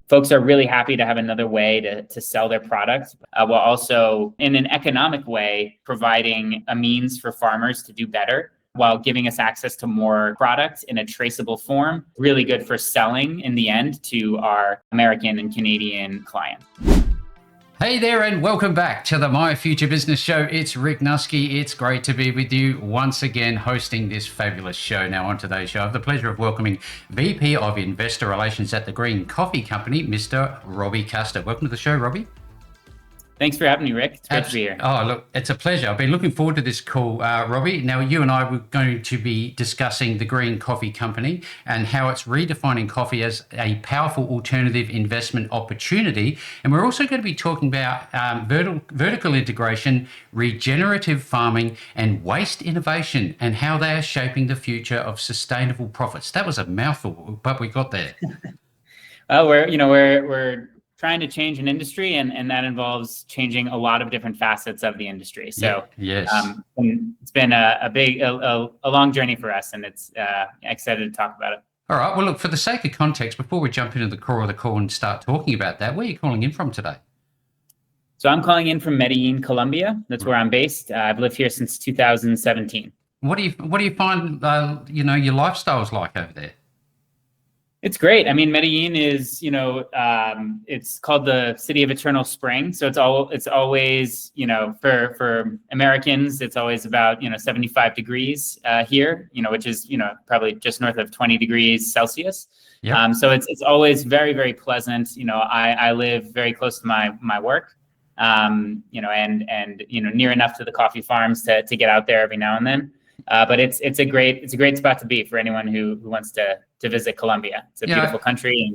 folks are really happy to have another way to sell their product, while also in an economic way providing a means for farmers to do better while giving us access to more products in a traceable form. Really good for selling in the end to our American and Canadian clients. Hey there, and welcome back to the My Future Business Show. It's Rick Nuske. It's great to be with you once again, hosting this fabulous show. Now, on today's show, I have the pleasure of welcoming VP of Investor Relations at the Green Coffee Company, Mr. Robby Kuster. Welcome to the show, Robby. Thanks for having me, Rick. It's great to be here. Oh, look, it's a pleasure. I've been looking forward to this call, Robby. Now, you and I were going to be discussing the Green Coffee Company and how it's redefining coffee as a powerful alternative investment opportunity. And we're also going to be talking about vertical integration, regenerative farming, and waste innovation, and how they are shaping the future of sustainable profits. That was a mouthful, but we got there. We're trying to change an industry, and that involves changing a lot of different facets of the industry. So yes, it's been a long journey for us, and it's excited to talk about it. All right. Well, look, for the sake of context, before we jump into the core of the call and start talking about that, where are you calling in from today? So I'm calling in from Medellin, Colombia. That's where I'm based. I've lived here since 2017. What do you find your lifestyle's like over there? It's great. I mean, Medellin is, it's called the City of Eternal Spring. So it's always, for Americans, it's always about, 75 degrees here, which is, probably just north of 20 degrees Celsius. Yep. So it's always very, very pleasant. I live very close to my work, and near enough to the coffee farms to get out there every now and then. But it's a great spot to be for anyone who wants to visit Colombia. It's a beautiful country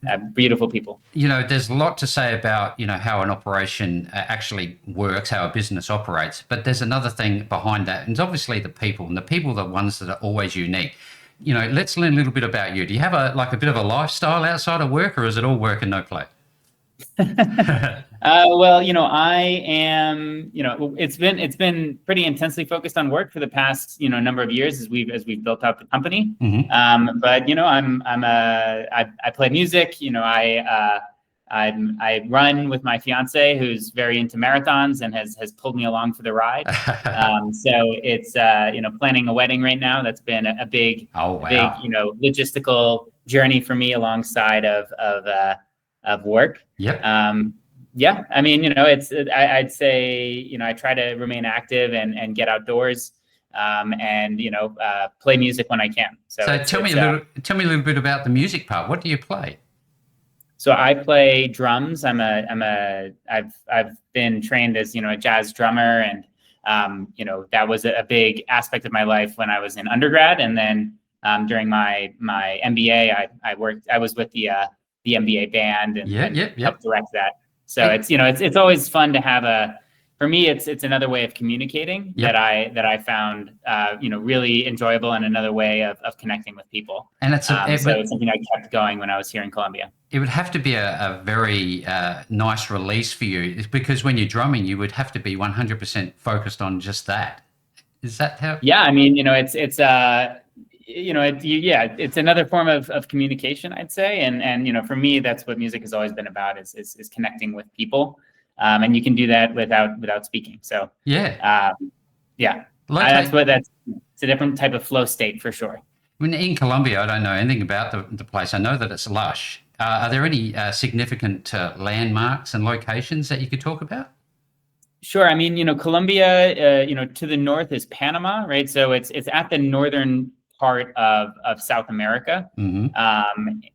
and beautiful people. There's a lot to say about, how an operation actually works, how a business operates. But there's another thing behind that. And it's obviously the people, and the people are the ones that are always unique. Let's learn a little bit about you. Do you have a bit of a lifestyle outside of work, or is it all work and no play? I am, it's been pretty intensely focused on work for the past, number of years as we've built out the company. Mm-hmm. But I play music, I run with my fiance, who's very into marathons and has pulled me along for the ride. So it's, planning a wedding right now. That's been a big, logistical journey for me alongside of work. Yep. I mean, I'd say, I try to remain active and get outdoors, and play music when I can. So tell me a little bit about the music part. What do you play? So I play drums. I've been trained as, a jazz drummer, and that was a big aspect of my life when I was in undergrad. And then during my MBA, I was with the MBA band and helped direct that. So it's always fun to have for me, it's another way of communicating that I found, really enjoyable, and another way of connecting with people. And it's something I kept going when I was here in Colombia. It would have to be a very nice release for you, because when you're drumming, you would have to be 100% focused on just that. Is that how? Yeah. I mean, it's another form of communication, I'd say. And for me, that's what music has always been about, is connecting with people. And you can do that without speaking. So it's a different type of flow state for sure. In Colombia, I don't know anything about the place. I know that it's lush. Are there any significant landmarks and locations that you could talk about? Sure. I mean, Colombia, to the north is Panama, right? So it's at the northern part of South America. Mm-hmm.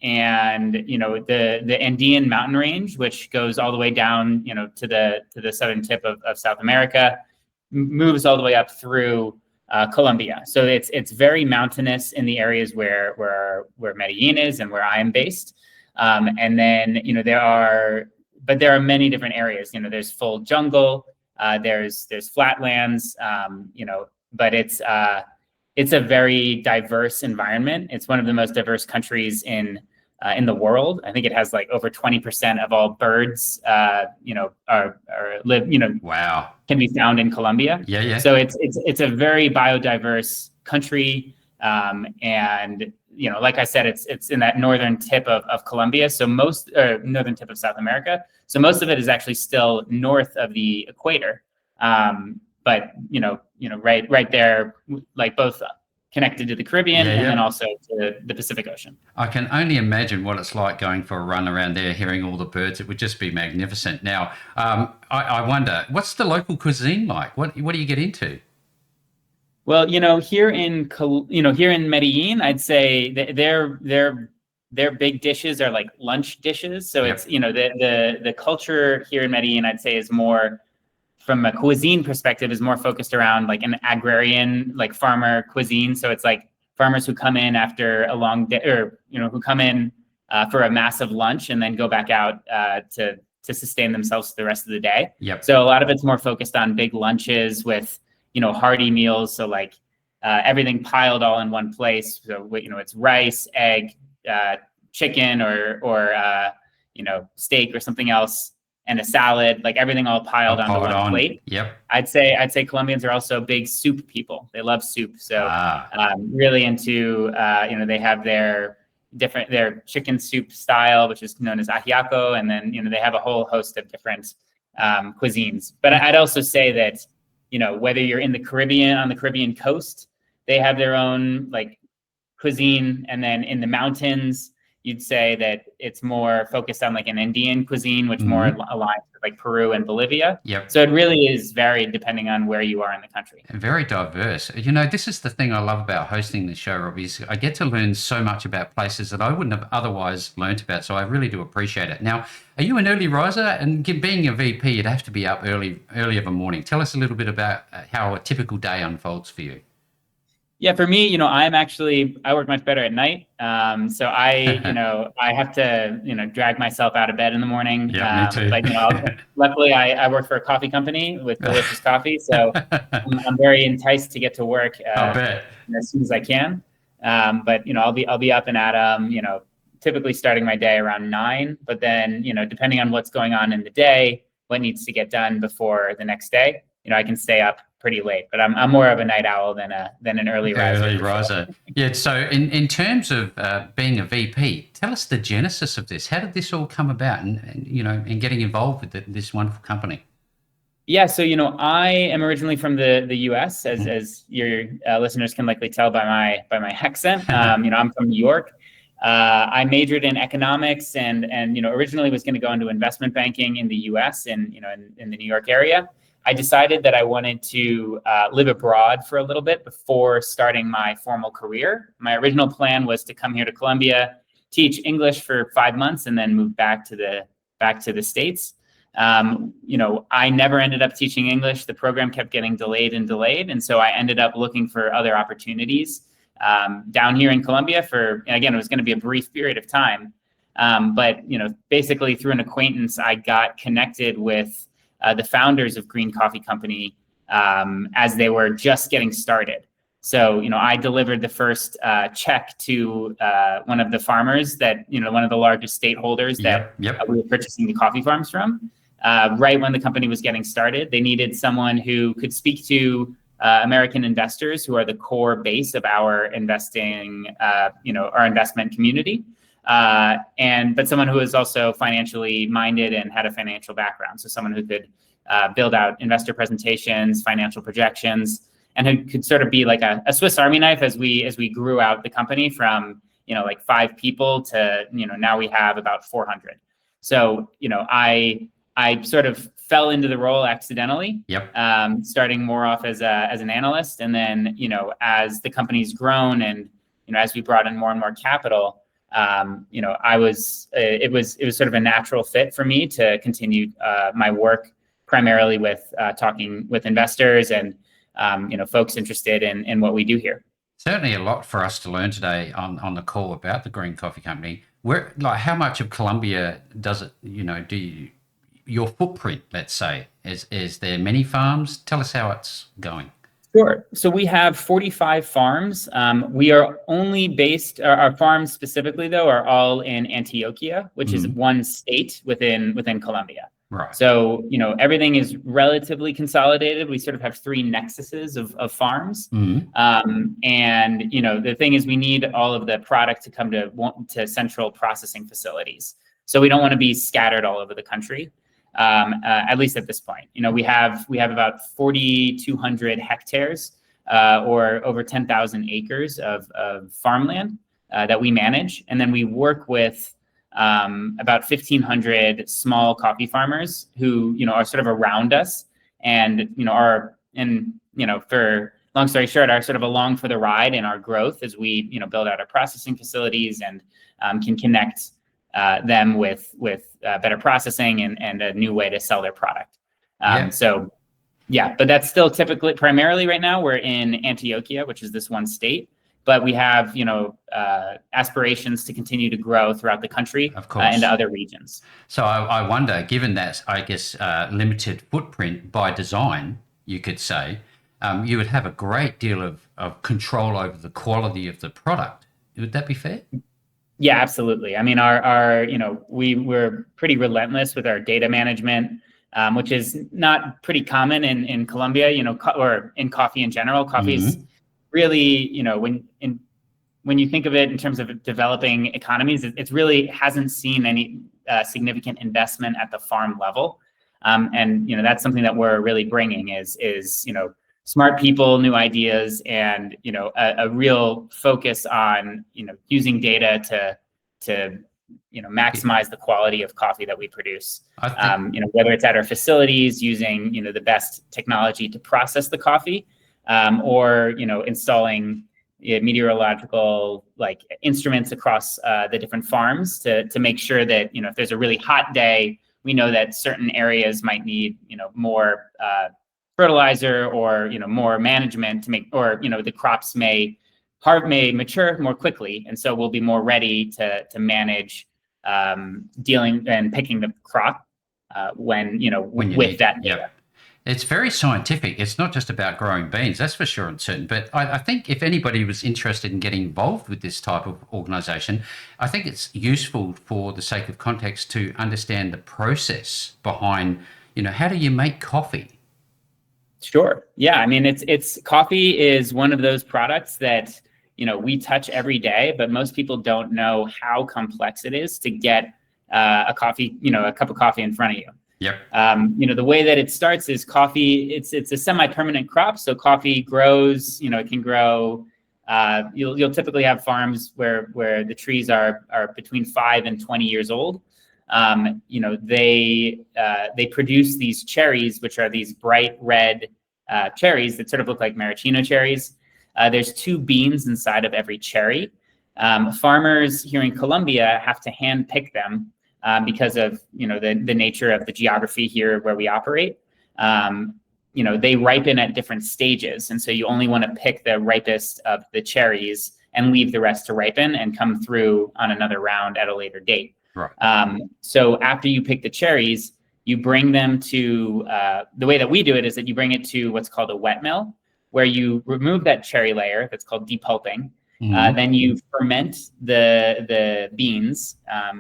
And the Andean mountain range, which goes all the way down to the southern tip of South America, moves all the way up through Colombia. So it's very mountainous in the areas where Medellin is and where I am based. And then there are many different areas. There's full jungle, there's flatlands, but it's a very diverse environment. It's one of the most diverse countries in the world. I think it has like over 20% of all birds, Wow. Can be found in Colombia. Yeah. So it's a very biodiverse country, and like I said, it's in that northern tip of Colombia. So northern tip of South America. So most of it is actually still north of the equator. But right there, like both connected to the Caribbean and then also to the Pacific Ocean. I can only imagine what it's like going for a run around there, hearing all the birds. It would just be magnificent. Now, I wonder, what's the local cuisine like? What do you get into? Well, here in Medellin, I'd say their big dishes are like lunch dishes. So it's the culture here in Medellin, I'd say, is more, from a cuisine perspective, is more focused around like an agrarian, like farmer cuisine. So it's like farmers who come in after a long day, or who come in for a massive lunch and then go back out to sustain themselves the rest of the day. Yep. So a lot of it's more focused on big lunches with hearty meals. So like everything piled all in one place. So it's rice, egg, chicken, or steak or something else, and a salad, like everything all piled onto one plate. Yep. I'd say Colombians are also big soup people. They love soup. So really into, they have their chicken soup style, which is known as ajiaco. And then, they have a whole host of different cuisines. But I'd also say that, whether you're in the Caribbean, on the Caribbean coast, they have their own like cuisine. And then in the mountains, you'd say that it's more focused on like an Andean cuisine, which more aligns with like Peru and Bolivia. Yep. So it really is varied depending on where you are in the country. And very diverse. This is the thing I love about hosting the show, Robby, is I get to learn so much about places that I wouldn't have otherwise learned about. So I really do appreciate it. Now, are you an early riser? And being a VP, you'd have to be up early of a morning. Tell us a little bit about how a typical day unfolds for you. Yeah, for me, I work much better at night. So I have to, drag myself out of bed in the morning. Yeah, me too. But, luckily I work for a coffee company with delicious coffee. So I'm very enticed to get to work as soon as I can. But, I'll be up and at 'em, typically starting my day around 9, but then, depending on what's going on in the day, what needs to get done before the next day, I can stay up pretty late, but I'm more of a night owl than an early riser. Early riser. Yeah. So in terms of being a VP, tell us the genesis of this. How did this all come about, and getting involved with this wonderful company? Yeah. So I am originally from the U.S. as your listeners can likely tell by my accent. I'm from New York. I majored in economics and originally was going to go into investment banking in the U.S. and in the New York area. I decided that I wanted to live abroad for a little bit before starting my formal career. My original plan was to come here to Colombia, teach English for 5 months, and then move back to the States. I never ended up teaching English. The program kept getting delayed, and so I ended up looking for other opportunities down here in Colombia and again, it was going to be a brief period of time. But basically through an acquaintance, I got connected with the founders of Green Coffee Company as they were just getting started. So, I delivered the first check to one of the farmers that, one of the largest stakeholders that we were purchasing the coffee farms from. Right when the company was getting started, they needed someone who could speak to American investors, who are the core base of our investing, our investment community. But someone who is also financially minded and had a financial background. So someone who could build out investor presentations, financial projections, and who could sort of be like a Swiss Army knife as we grew out the company from, like 5 people to, now we have about 400. So, I sort of fell into the role accidentally, starting more off as an analyst. And then, as the company's grown and, as we brought in more and more capital, it was sort of a natural fit for me to continue my work primarily with talking with investors and, folks interested in what we do here. Certainly a lot for us to learn today on the call about the Green Coffee Company. How much of Colombia does it, your footprint, let's say, is there many farms? Tell us how it's going. Sure. So we have 45 farms. We are only based, our farms specifically, though, are all in Antioquia, which is one state within Colombia. Right. So, everything is relatively consolidated. We sort of have three nexuses of farms. And, the thing is we need all of the product to come to central processing facilities. So we don't want to be scattered all over the country, at least at this point. We have about 4,200 hectares or over 10,000 acres of farmland that we manage. And then we work with about 1,500 small coffee farmers who, are sort of around us and, for long story short, are sort of along for the ride in our growth as we, build out our processing facilities and can connect them with better processing and a new way to sell their product. So, yeah, but that's still primarily right now, we're in Antioquia, which is this one state. But we have, aspirations to continue to grow throughout the country into other regions. So I wonder, given that, I guess, limited footprint by design, you could say, you would have a great deal of control over the quality of the product. Would that be fair? Yeah, absolutely. I mean, we're pretty relentless with our data management, which is not pretty common in Colombia, or in coffee in general. Coffee's really, when you think of it in terms of developing economies, it really hasn't seen any significant investment at the farm level. And that's something that we're really bringing is smart people, new ideas, and a real focus on using data to maximize the quality of coffee that we produce. Whether it's at our facilities using the best technology to process the coffee, or installing meteorological instruments across the different farms to make sure that if there's a really hot day, we know that certain areas might need more fertilizer or more management to make, or the crops may mature more quickly, and so we'll be more ready to manage dealing and picking the crop when with that data. Yep. It's very scientific. It's not just about growing beans, that's for sure and certain. But I think if anybody was interested in getting involved with this type of organization, I think it's useful for the sake of context to understand the process behind, how do you make coffee? Sure. Yeah. I mean, it's coffee is one of those products that, we touch every day, but most people don't know how complex it is to get a coffee, a cup of coffee in front of you. Yep. The way that it starts is coffee. It's a semi-permanent crop, so coffee grows. It can grow. You'll typically have farms where the trees are between 5 and 20 years old. They produce these cherries, which are these bright red cherries that sort of look like maraschino cherries. There's 2 beans inside of every cherry. Farmers here in Colombia have to hand pick them. Because of the nature of the geography here where we operate, they ripen at different stages, and so you only want to pick the ripest of the cherries and leave the rest to ripen and come through on another round at a later date. Right. So after you pick the cherries, you bring them to the way that we do it is that you bring it to what's called a wet mill, where you remove that cherry layer. That's called depulping. Then you ferment the beans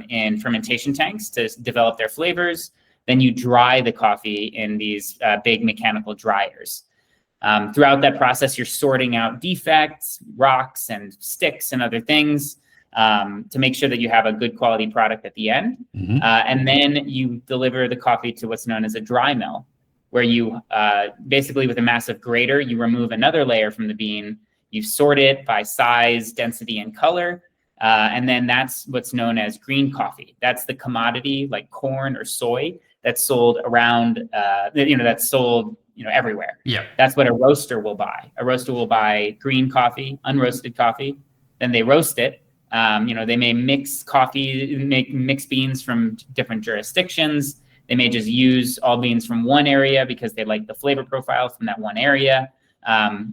in fermentation tanks to develop their flavors. Then you dry the coffee in these big mechanical dryers. Throughout that process, you're sorting out defects, rocks, and sticks and other things to make sure that you have a good quality product at the end. And then you deliver the coffee to what's known as a dry mill, where you basically with a massive grater, you remove another layer from the bean. You sort it by size, density, and color. And then that's what's known as green coffee. That's the commodity like corn or soy that's sold around, that's sold, everywhere. Yeah. That's what a roaster will buy. A roaster will buy green coffee, unroasted coffee. Then they roast it. They may mix beans from different jurisdictions. They may just use all beans from one area because they like the flavor profile from that one area.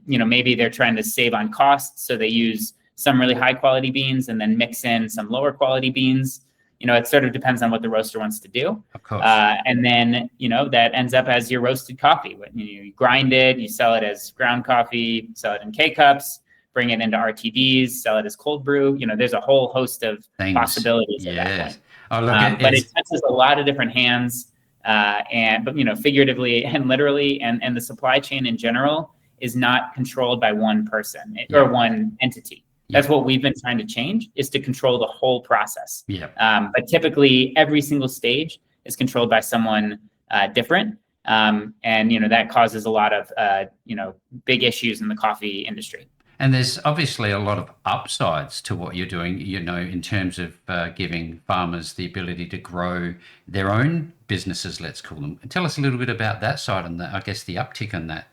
Maybe they're trying to save on costs, so they use some really high quality beans and then mix in some lower quality beans. It sort of depends on what the roaster wants to do. Of course. And then, that ends up as your roasted coffee. When you grind it, you sell it as ground coffee, sell it in K-cups, bring it into RTDs, sell it as cold brew. There's a whole host of possibilities at that point. Oh, look, but it touches a lot of different hands. but figuratively and literally, and the supply chain in general is not controlled by one person or one entity. That's what we've been trying to change, is to control the whole process. But typically every single stage is controlled by someone different. And that causes a lot of big issues in the coffee industry. And there's obviously a lot of upsides to what you're doing, in terms of giving farmers the ability to grow their own businesses, let's call them. Tell us a little bit about that side and I guess the uptick on that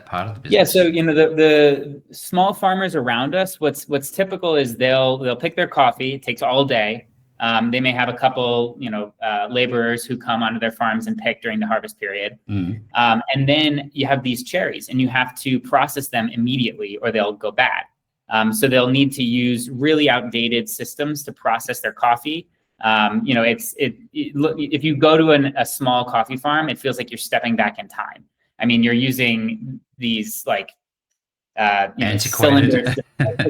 part of the business. Yeah, so the small farmers around us, what's typical is they'll pick their coffee. It takes all day. They may have a couple, laborers who come onto their farms and pick during the harvest period. And then you have these cherries, and you have to process them immediately or they'll go bad. So they'll need to use really outdated systems to process their coffee. If you go to a small coffee farm, it feels like you're stepping back in time. I mean, you're using these cylinders to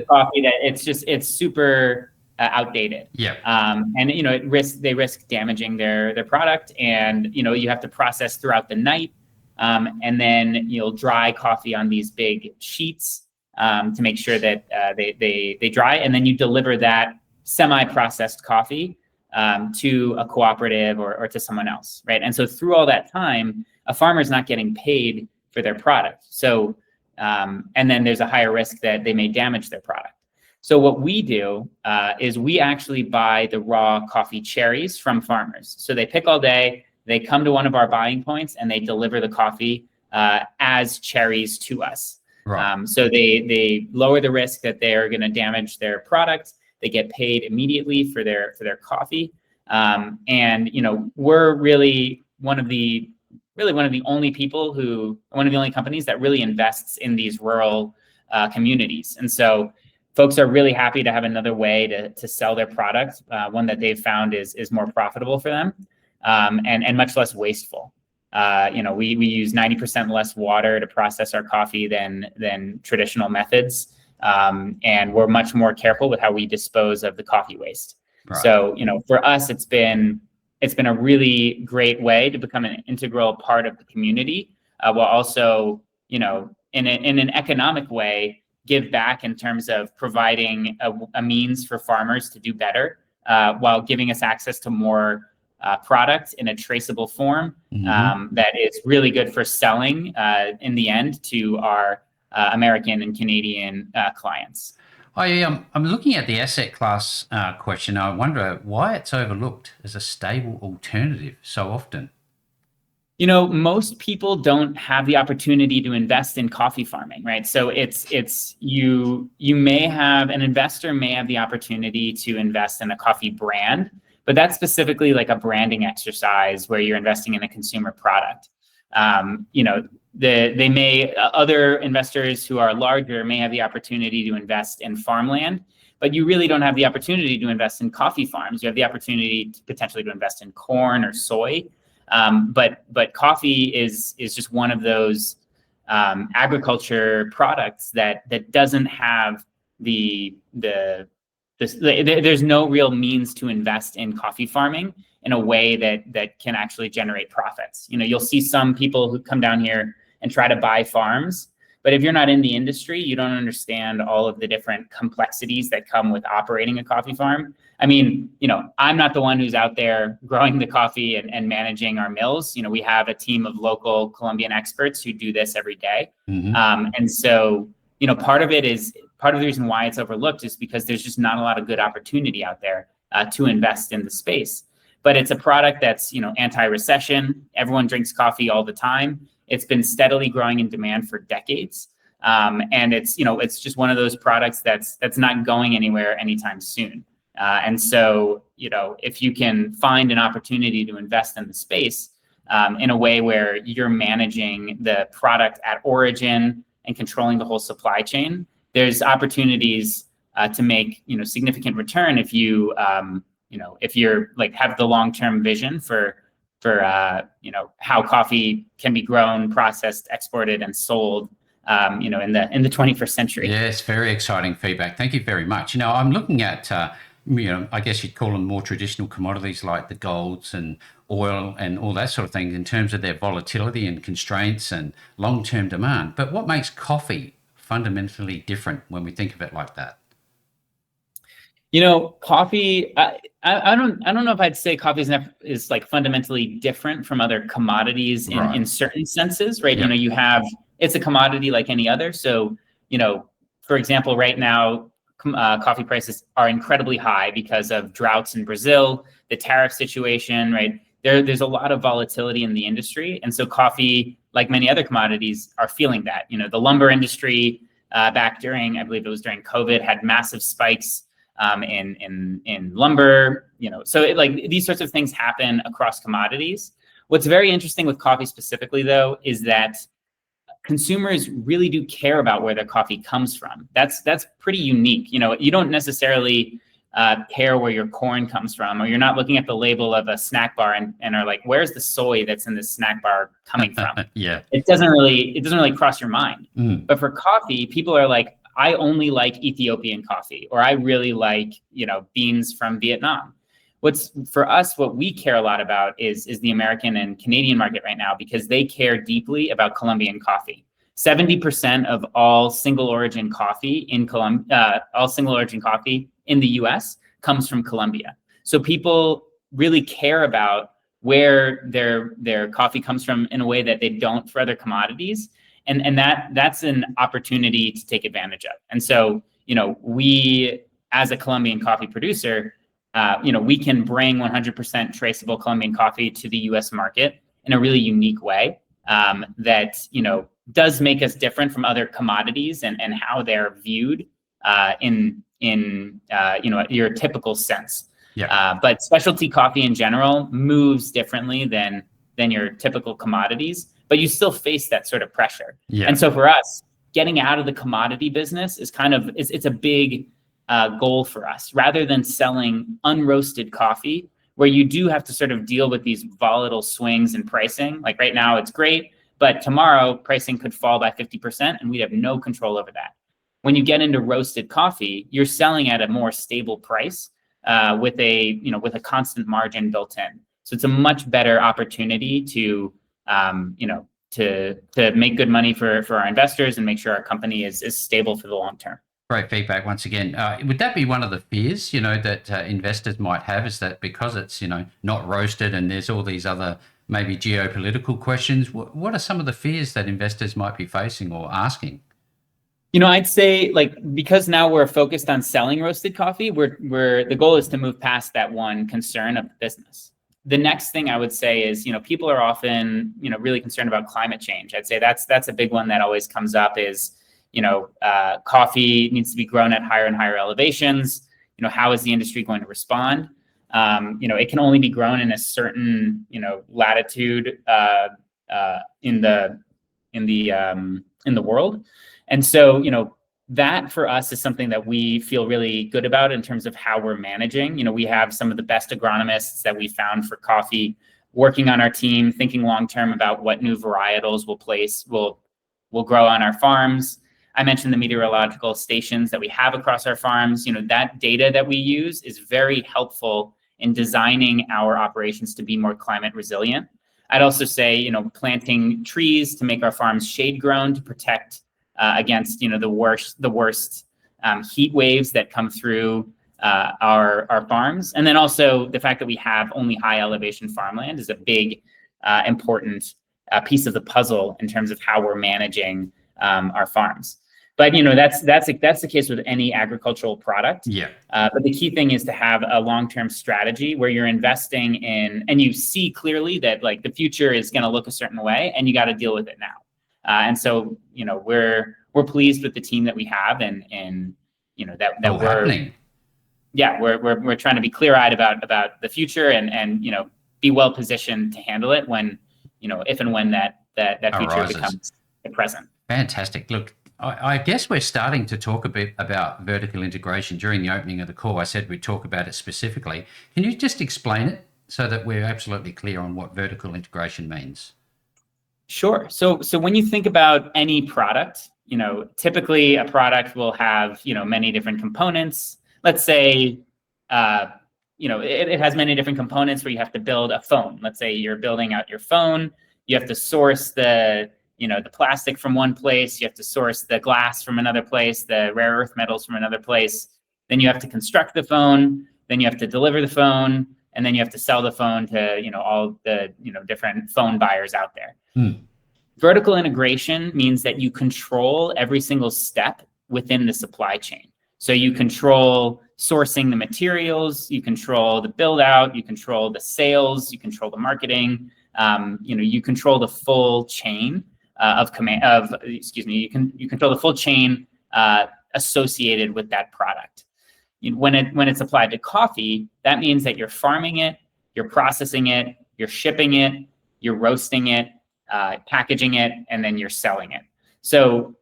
coffee that it's super outdated. And they risk damaging their product, and you have to process throughout the night, and then you'll dry coffee on these big sheets to make sure that they dry, and then you deliver that semi-processed coffee to a cooperative or to someone else, right? And so through all that time, a farmer's not getting paid for their product. So and then there's a higher risk that they may damage their product. So what we do is we actually buy the raw coffee cherries from farmers. So they pick all day, they come to one of our buying points, and they deliver the coffee as cherries to us. So they lower the risk that they are going to damage their product. They get paid immediately for their coffee. And we're really one of the only companies that really invests in these rural communities. And so folks are really happy to have another way to sell their product, one that they've found is more profitable for them, and much less wasteful. We use 90% less water to process our coffee than traditional methods, and we're much more careful with how we dispose of the coffee waste. So for us, it's been a really great way to become an integral part of the community, while also in an economic way give back in terms of providing a means for farmers to do better, while giving us access to more product in a traceable form that is really good for selling in the end to our American and Canadian clients. I'm looking at the asset class question. I wonder why it's overlooked as a stable alternative so often. Most people don't have the opportunity to invest in coffee farming, right? So you may have, an investor may have the opportunity to invest in a coffee brand, but that's specifically like a branding exercise where you're investing in a consumer product. Other investors who are larger may have the opportunity to invest in farmland, but you really don't have the opportunity to invest in coffee farms. You have the opportunity potentially to invest in corn or soy. But coffee is just one of those agriculture products that doesn't have there's no real means to invest in coffee farming in a way that can actually generate profits. You'll see some people who come down here and try to buy farms, but if you're not in the industry, you don't understand all of the different complexities that come with operating a coffee farm. I mean, I'm not the one who's out there growing the coffee and managing our mills. We have a team of local Colombian experts who do this every day. And so, part of the reason why it's overlooked is because there's just not a lot of good opportunity out there to invest in the space. But it's a product that's, anti-recession. Everyone drinks coffee all the time. It's been steadily growing in demand for decades. And it's just one of those products that's not going anywhere anytime soon. And so, if you can find an opportunity to invest in the space in a way where you're managing the product at origin and controlling the whole supply chain, there's opportunities to make significant return if you if you're have the long-term vision for how coffee can be grown, processed, exported, and sold in the 21st century. Yes, very exciting feedback. Thank you very much. I'm looking at I guess you'd call them more traditional commodities like the golds and oil and all that sort of thing in terms of their volatility and constraints and long-term demand. But what makes coffee fundamentally different when we think of it like that? Coffee. I don't know if I'd say coffee is like fundamentally different from other commodities in certain senses, right? Yep. It's a commodity like any other. So, for example, right now, coffee prices are incredibly high because of droughts in Brazil, the tariff situation, right? There's a lot of volatility in the industry, and so coffee, like many other commodities, are feeling that. The lumber industry back during, I believe it was during COVID, had massive spikes in lumber, so these sorts of things happen across commodities. What's very interesting with coffee specifically, though, is that consumers really do care about where their coffee comes from. That's pretty unique. You don't necessarily care where your corn comes from, or you're not looking at the label of a snack bar and are like, where's the soy that's in this snack bar coming from? Yeah. It doesn't really cross your mind. But for coffee, people are like, I only like Ethiopian coffee, or I really like, beans from Vietnam. What we care a lot about is the American and Canadian market right now, because they care deeply about Colombian coffee. 70% of all single origin coffee in the US comes from Colombia. So people really care about where their coffee comes from in a way that they don't for other commodities. And that's an opportunity to take advantage of. And so, we, as a Colombian coffee producer, we can bring 100% traceable Colombian coffee to the U.S. market in a really unique way that, does make us different from other commodities and how they're viewed in your typical sense. Yeah. But specialty coffee in general moves differently than your typical commodities, but you still face that sort of pressure. Yeah. And so for us, getting out of the commodity business is it's a big goal for us, rather than selling unroasted coffee, where you do have to sort of deal with these volatile swings in pricing. Like right now it's great, but tomorrow pricing could fall by 50% and we have no control over that. When you get into roasted coffee, you're selling at a more stable price with a constant margin built in. So it's a much better opportunity to make good money for our investors and make sure our company is stable for the long term. Great feedback once again. Would that be one of the fears, that investors might have, is that because it's, not roasted and there's all these other maybe geopolitical questions? What are some of the fears that investors might be facing or asking? I'd say, because now we're focused on selling roasted coffee, the goal is to move past that one concern of the business. The next thing I would say is, people are often, really concerned about climate change. I'd say that's a big one that always comes up is, coffee needs to be grown at higher and higher elevations. How is the industry going to respond? It can only be grown in a certain, latitude in the world. And so, that for us is something that we feel really good about in terms of how we're managing. We have some of the best agronomists that we found for coffee working on our team, thinking long-term about what new varietals we'll grow on our farms. I mentioned the meteorological stations that we have across our farms. That data that we use is very helpful in designing our operations to be more climate resilient. I'd also say, planting trees to make our farms shade grown to protect against, the worst heat waves that come through our farms. And then also the fact that we have only high elevation farmland is a big, important piece of the puzzle in terms of how we're managing our farms. But that's the case with any agricultural product. Yeah. But the key thing is to have a long-term strategy where you're investing in, and you see clearly that the future is going to look a certain way, and you got to deal with it now. And so we're pleased with the team that we have, and that we're happening. Yeah, we're trying to be clear-eyed about the future and be well positioned to handle it when if and when that future arises. becomes the present. Fantastic. Look, I guess we're starting to talk a bit about vertical integration. During the opening of the call, I said we'd talk about it specifically. Can you just explain it so that we're absolutely clear on what vertical integration means? Sure. So when you think about any product, typically a product will have, many different components. Let's say it has many different components where you have to build a phone. Let's say you're building out your phone. You have to source the plastic from one place. You have to source the glass from another place, the rare earth metals from another place. Then you have to construct the phone. Then you have to deliver the phone, and then you have to sell the phone to all the different phone buyers out there. Vertical integration means that you control every single step within the supply chain. So you control sourcing the materials, you control the build out, you control the sales, you control the marketing. You control the full chain you control the full chain associated with that product. When it's applied to coffee, that means that you're farming it, you're processing it, you're shipping it, you're roasting it, packaging it, and then you're selling it. So,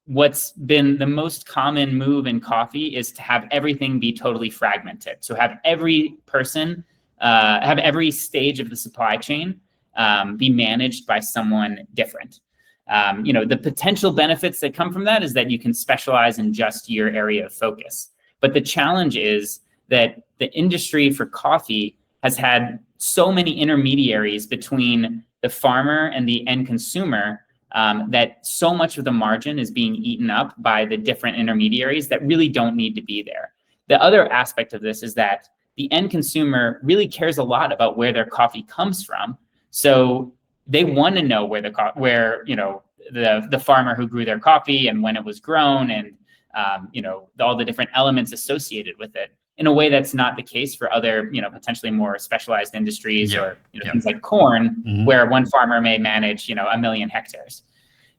what's been the most common move in coffee is to have everything be totally fragmented. So have every person, have every stage of the supply chain be managed by someone different. The potential benefits that come from that is that you can specialize in just your area of focus. But the challenge is that the industry for coffee has had so many intermediaries between the farmer and the end consumer that so much of the margin is being eaten up by the different intermediaries that really don't need to be there. The other aspect of this is that the end consumer really cares a lot about where their coffee comes from. So they want to know where the farmer who grew their coffee and when it was grown and all the different elements associated with it, in a way that's not the case for other potentially more specialized industries or things like corn, where one farmer may manage 1 million hectares.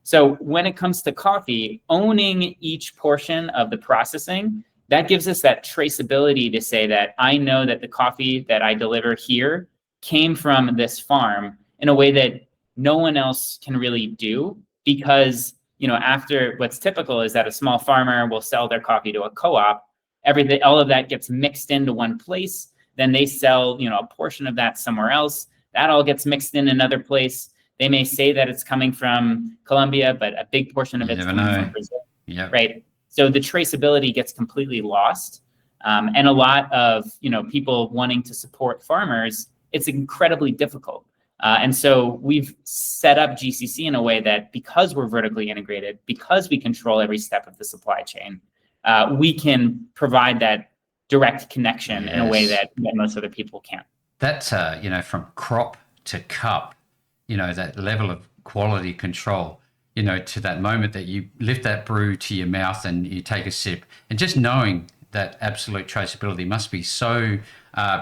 So when it comes to coffee, owning each portion of the processing, that gives us that traceability to say that I know that the coffee that I deliver here came from this farm in a way that no one else can really do, because after, what's typical is that a small farmer will sell their coffee to a co-op. Everything, all of that gets mixed into one place. Then they sell a portion of that somewhere else. That all gets mixed in another place. They may say that it's coming from Colombia, but a big portion of it's coming from Brazil. Right. So the traceability gets completely lost. And a lot of people wanting to support farmers, it's incredibly difficult. And so we've set up GCC in a way that, because we're vertically integrated, because we control every step of the supply chain, we can provide that direct connection in a way that most other people can't. That's, from crop to cup, that level of quality control, to that moment that you lift that brew to your mouth and you take a sip, and just knowing that absolute traceability must be so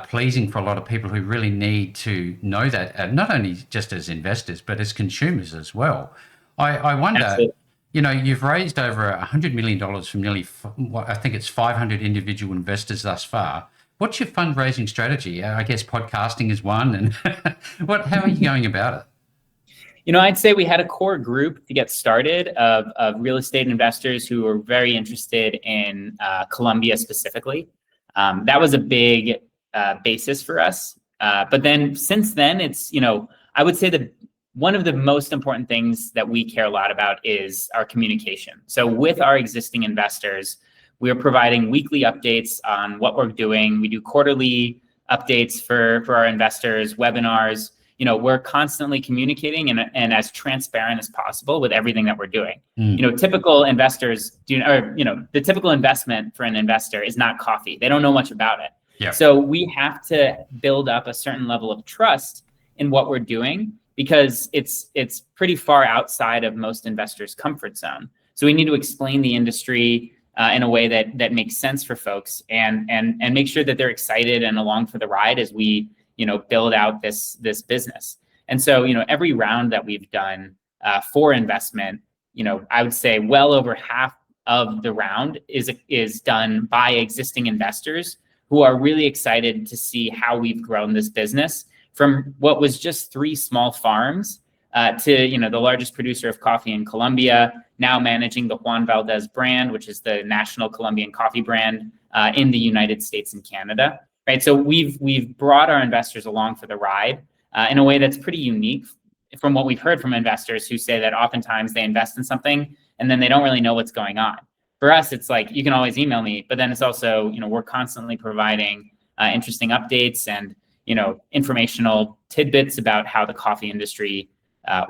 pleasing for a lot of people who really need to know that, not only just as investors, but as consumers as well. I wonder, Absolutely. You've raised over $100 million from nearly, I think it's 500 individual investors thus far. What's your fundraising strategy? I guess podcasting is one. And how are you going about it? I'd say we had a core group to get started of real estate investors who were very interested in Colombia specifically. That was a big basis for us. But then since then, it's, I would say that one of the most important things that we care a lot about is our communication. So with our existing investors, we're providing weekly updates on what we're doing. We do quarterly updates for our investors, webinars. We're constantly communicating and as transparent as possible with everything that we're doing. Typical investors the typical investment for an investor is not coffee. They don't know much about it. Yeah. So we have to build up a certain level of trust in what we're doing, because it's pretty far outside of most investors' comfort zone. So we need to explain the industry in a way that makes sense for folks, and make sure that they're excited and along for the ride as we build out this business. And so every round that we've done for investment, I would say well over half of the round is done by existing investors who are really excited to see how we've grown this business from what was just 3 small farms to the largest producer of coffee in Colombia, now managing the Juan Valdez brand, which is the national Colombian coffee brand in the United States and Canada. Right. So we've brought our investors along for the ride in a way that's pretty unique from what we've heard from investors who say that oftentimes they invest in something and then they don't really know what's going on. for us, it's like, you can always email me, but then it's also, we're constantly providing interesting updates and, informational tidbits about how the coffee industry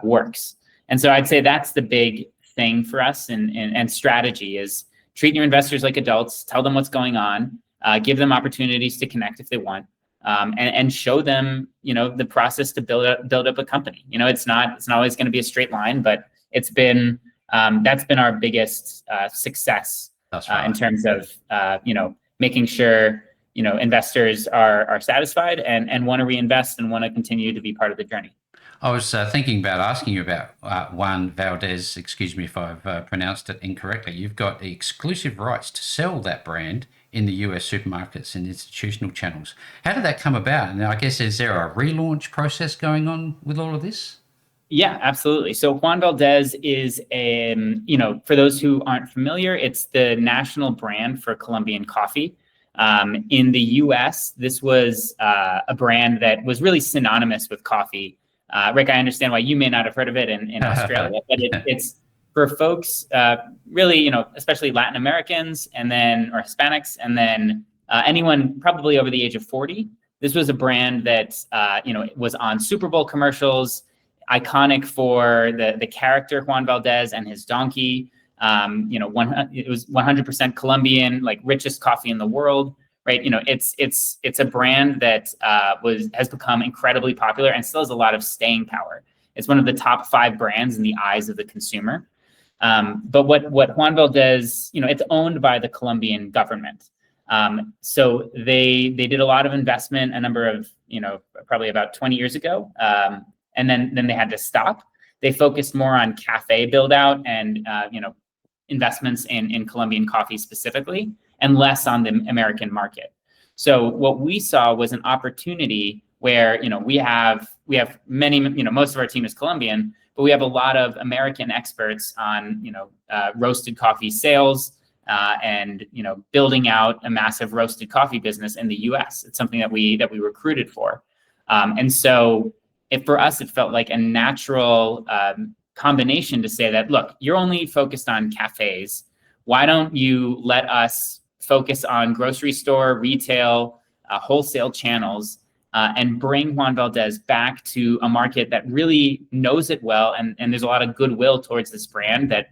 works. And so I'd say that's the big thing for us, and strategy is treat your investors like adults, tell them what's going on, give them opportunities to connect if they want, and show them, the process to build up a company. It's not always going to be a straight line, but it's been, that's been our biggest success. That's right. In terms of, making sure, investors are satisfied and want to reinvest and want to continue to be part of the journey. I was thinking about asking you about Juan Valdez. Excuse me if I've pronounced it incorrectly. You've got exclusive rights to sell that brand in the US supermarkets and institutional channels. How did that come about? And I guess, is there a relaunch process going on with all of this? Yeah, absolutely. So Juan Valdez is for those who aren't familiar, it's the national brand for Colombian coffee. In the US, this was a brand that was really synonymous with coffee. Rick, I understand why you may not have heard of it in Australia, but it's for folks, really, especially Latin Americans or Hispanics, and then anyone probably over the age of 40. This was a brand that, was on Super Bowl commercials, iconic for the character Juan Valdez and his donkey. It was 100% Colombian, like richest coffee in the world, right? It's a brand that has become incredibly popular and still has a lot of staying power. It's one of the top 5 brands in the eyes of the consumer. But what Juan Valdez, it's owned by the Colombian government. So they did a lot of investment a number of, probably about 20 years ago. And then they had to stop. They focused more on cafe build out and, investments in Colombian coffee specifically, and less on the American market. So what we saw was an opportunity where, we have many, most of our team is Colombian, but we have a lot of American experts on, roasted coffee sales, and, building out a massive roasted coffee business in the US. It's something that we recruited for. And so for us, it felt like a natural combination to say that, look, you're only focused on cafes. Why don't you let us focus on grocery store, retail, wholesale channels, and bring Juan Valdez back to a market that really knows it well, and there's a lot of goodwill towards this brand that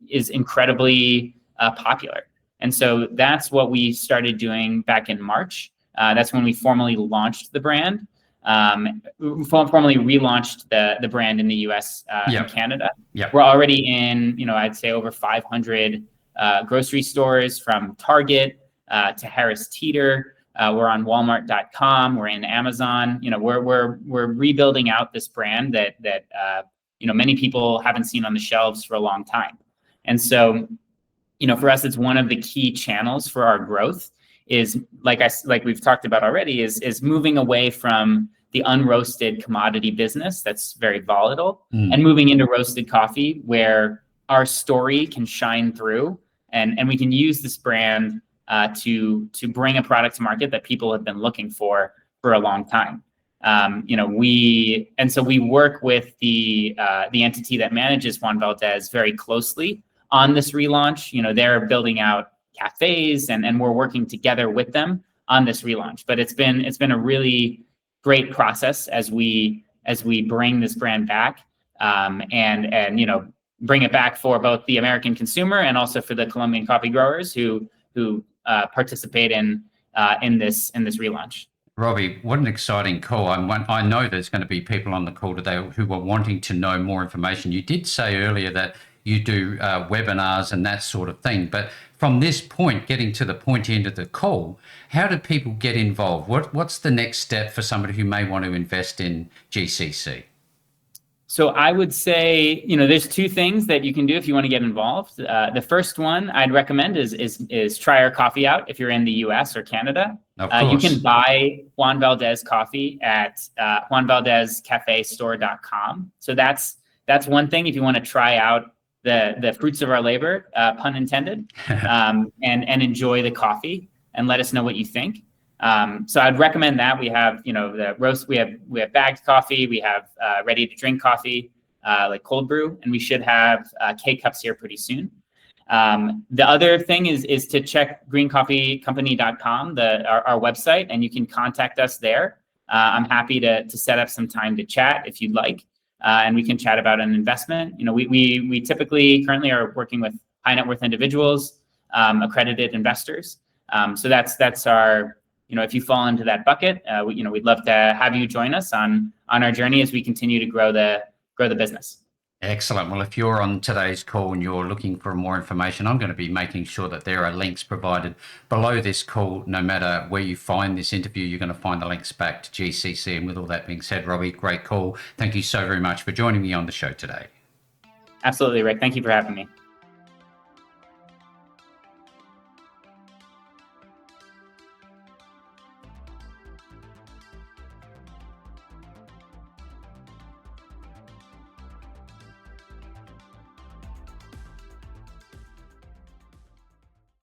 is incredibly popular. And so that's what we started doing back in March. That's when we formally launched the brand. Formally relaunched the brand in the US and Canada. We're already in, I'd say over 500 grocery stores, from Target to Harris Teeter. We're on Walmart.com. We're in Amazon. We're rebuilding out this brand that many people haven't seen on the shelves for a long time. And so, for us, it's one of the key channels for our growth. Is like we've talked about already, is moving away from the unroasted commodity business that's very volatile, and moving into roasted coffee, where our story can shine through, and we can use this brand to bring a product to market that people have been looking for a long time. So we work with the entity that manages Juan Valdez very closely on this relaunch. They're building out cafes, and we're working together with them on this relaunch. But it's been a really great process as we bring this brand back, and bring it back for both the American consumer and also for the Colombian coffee growers who participate in this relaunch. Robby, what an exciting call. I know there's going to be people on the call today who are wanting to know more information. You did say earlier that you do webinars and that sort of thing, but from this point, getting to the point end of the call, how do people get involved? What's the next step for somebody who may want to invest in GCC? So I would say, there's 2 things that you can do if you want to get involved. The first one I'd recommend is try our coffee out if you're in the US or Canada. You can buy Juan Valdez coffee at juanvaldezcafestore.com. So that's one thing if you want to try out the fruits of our labor, pun intended, and enjoy the coffee and let us know what you think. So I'd recommend that. We have, the roast, we have bagged coffee, we have ready to drink coffee, like cold brew, and we should have K-Cups here pretty soon. The other thing is to check greencoffeecompany.com, our website, and you can contact us there. I'm happy to set up some time to chat if you'd like, and we can chat about an investment. We typically currently are working with high net worth individuals, accredited investors. So that's our, if you fall into that bucket, we'd love to have you join us on our journey as we continue to grow the business. Excellent. Well, if you're on today's call and you're looking for more information, I'm going to be making sure that there are links provided below this call. No matter where you find this interview, you're going to find the links back to GCC. And with all that being said, Robby, great call. Thank you so very much for joining me on the show today. Absolutely, Rick. Thank you for having me.